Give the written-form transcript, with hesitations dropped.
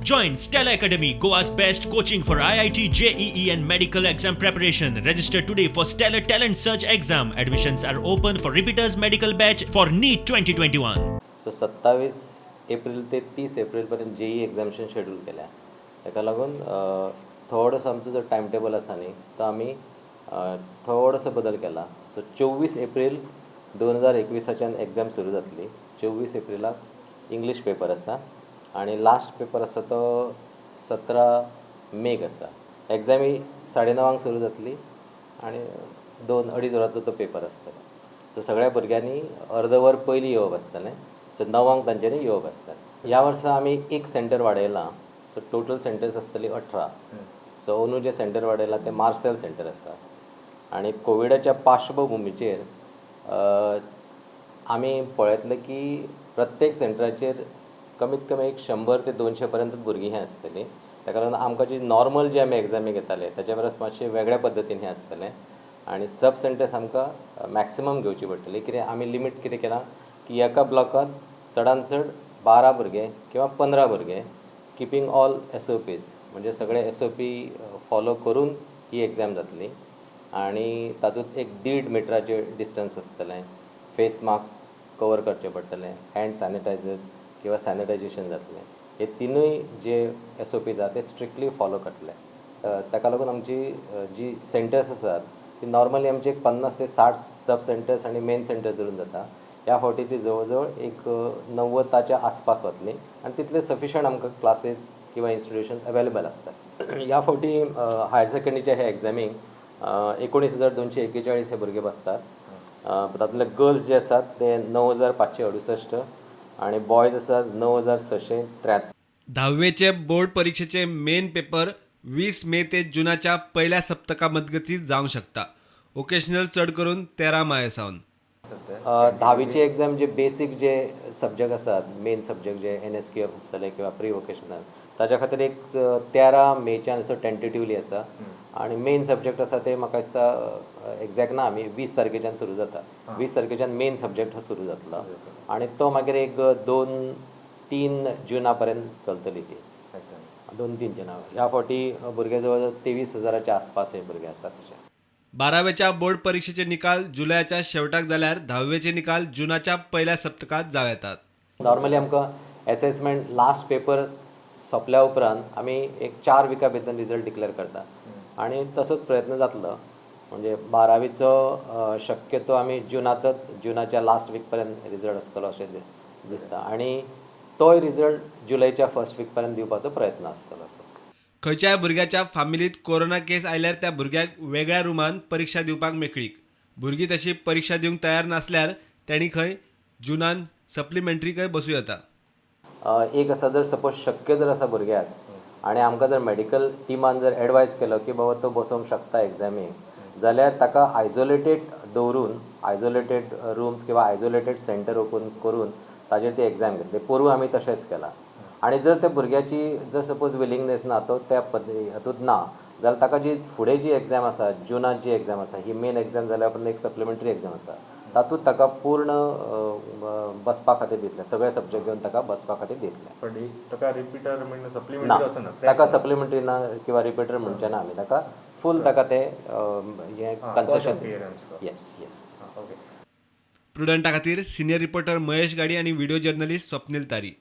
Join Stella Academy, Goa's best coaching for IIT, JEE and medical exam preparation. Register today for Stellar Talent Search exam. Admissions are open for repeaters medical batch for NEET 2021. So 27 April ते 30 एप्रिलपर्यंत JEE examination schedule केल्या. ताका लागून थोडंसं आमचो जो time table आसा न्ही तो आमी थोडोसो बदल केला. सो 24 एप्रिल 2021च्यान एक्झाम सुरू जातली. 24 एप्रिलाक इंग्लीश पेपर आसा आणि लास्ट पेपर आसा तो 17 मेक आसा. एक्झाम ही 9:30 सुरू जातली आणि 2-2.5 वरांचो तो पेपर आसतलो. सो सगळ्या भुरग्यांनी अर्द वर पयलीं येवप आसतलें. सो 9 तांच्यांनी येवप आसतलें. ह्या वर्सा आमी एक सेंटर वाडयलां. सो टोटल सेंटर्स आसतली 18. सो अंदू जे सेंटर वाडयलां ते मार्सेल सेंटर आसा आणि कोविडाच्या पार्श्वभुमीचेर आमी पळयतले की प्रत्येक सेंटराचेर कमीत कमी एक 100 ते 200 पर्यंत भुरगीं हें आसतलीं. ताका लागून आमकां जी नॉर्मल जे आमी एक्झामी घेताले ताचे परस मातशें वेगळ्या पद्दतीन हें आसतलें आणि सब सेंटर्स आमकां मॅक्सिमम घेवची पडटली. कितें आमी लिमीट कितें केलां की एका ब्लॉकांत चडांत चड 12 भुरगे किंवा 15 भुरगे किपींग ऑल SOPs म्हणजे सगळे SOP फॉलो करून ही एक्झाम जातली आणि तातूंत एक 1.5 मिटराचें डिस्टन्स आसतलें. फेस मास्क कवर करचे पडटले, हँड सॅनिटायझर्स किंवा सॅनिटायझेशन जातलें. हे तिनूय जे SOPs आसा ते स्ट्रिक्टली फॉलो करतले. ताका लागून आमची जी सेंटर्स आसात ती नॉर्मली आमचे 50 ते 60 सब सेंटर्स आणि मेन सेंटर्स धरून जाता. ह्या फावटी ती जवळ जवळ एक 90च्या आसपास वतली आणि तितले सफिशंट आमकां क्लासेस किंवा इन्स्टिट्यूशन्स अवेलेबल आसतात. ह्या फावटी हायर सेकंडरीच्या हे एक्झामीक 19,241 हे भुरगे बसतात. तातूंतले गर्ल्स जे आसात ते 9,568 आणि बॉयज आसात 9,673. 10वीचे बोर्ड परीक्षेचे मेन पेपर 20 मे ते जुनाच्या पहिल्या सप्तका मजगतीं जावंक शकता. ओकेशनल चड करून 13 माया सावन. 10वीची एक्झाम जे बेसीक जे सब्जेक्ट आसात, मेन सब्जेक्ट जे NSQF आसतले किंवा प्री वोकेशनल ताच्या खातीर एक 13 मेच्यान असो टेंटेटिवली आसा आणि मेन सब्जेक्ट आसा ते म्हाका दिसता एक्झॅक्ट ना आमी 20 तारखेच्यान सुरू जाता. 20 तारखेच्यान मेन सब्जेक्ट हो सुरू जातलो आणि तो मागीर एक 2-3 जुना पर्यंत चलतली ती. 2-3 जुना. ह्या फावटी भुरगे जवळ जवळ 23,000च्या आसपास हे भुरगे आसात. तशे 12वेच्या बोर्ड परीक्षेचे निकाल जुलयाच्या शेवटाक जाल्यार 10वेचे निकाल जुनाच्या पहिल्या सप्तकात जाव येतात. नॉर्मली आमकां असेसमेंट लास्ट पेपर सोंपल्या उपरांत आमी एक 4 विका भितर रिजल्ट डिक्लेअर करता आणि तसोच प्रयत्न जातलो. म्हणजे 12वीचो शक्यतो आमी जुनाच्या लास्ट वीक पर्यंत रिजल्ट आसतलो अशें दिसता आणि तोय रिजल्ट जुलयच्या फर्स्ट वीक पर्यंत दिवपाचो प्रयत्न आसतलो. खंयच्याय भुरग्याच्या फॅमिलीत कोरोना केस आयल्यार त्या भुरग्याक वेगळ्या रुमान परीक्षा दिवपाक मेकळीक. भुरगीं तशी परीक्षा दिवंक तयार नासल्यार तेणी खंय जुनान सप्लिमेंटरी खंय बसूं येता. एक आसा जर सपोज शक्य जर आसा भुरग्याक आणि आमकां जर मेडिकल टिमान जर एडवायस केलो की बाबा तो बसोवंक शकता एक्झामीक जाल्यार ताका आयसोलेटेड दवरून आयसोलेटेड रूम्स किंवा आयसोलेटेड सेंटर ओपन करून ताजेर ती एक्झाम घेतली. पोरूं आमी तशेंच केलां आणि जर त्या भुरग्याची जर सपोज विलिंगनेस ना तो त्या हातूंत ना जाल्यार ताका जी फुडें जी एक्झाम आसा जुनात जी एक्झाम आसा ही मेन एक्झाम जाल्या उपरांत एक सप्लिमेंटरी एक्झाम आसा तातूंत ताका पूर्ण बसपा खातीर दितले. सगळे सब्जेक्ट घेवन ताका बसपा खातीर दितले. ताका रिपीटर म्हणजे सप्लिमेंटरी वचना. ताका सप्लिमेंटरी ना किंवा रिपीटर म्हणचे ना आमी ताका फूल ताका ते हे कन्सेशन. येस. प्रुडंटा खातीर सिनियर रिपोर्टर महेश गाडी आणि व्हिडिओ जर्नलिस्ट स्वप्नील तारी.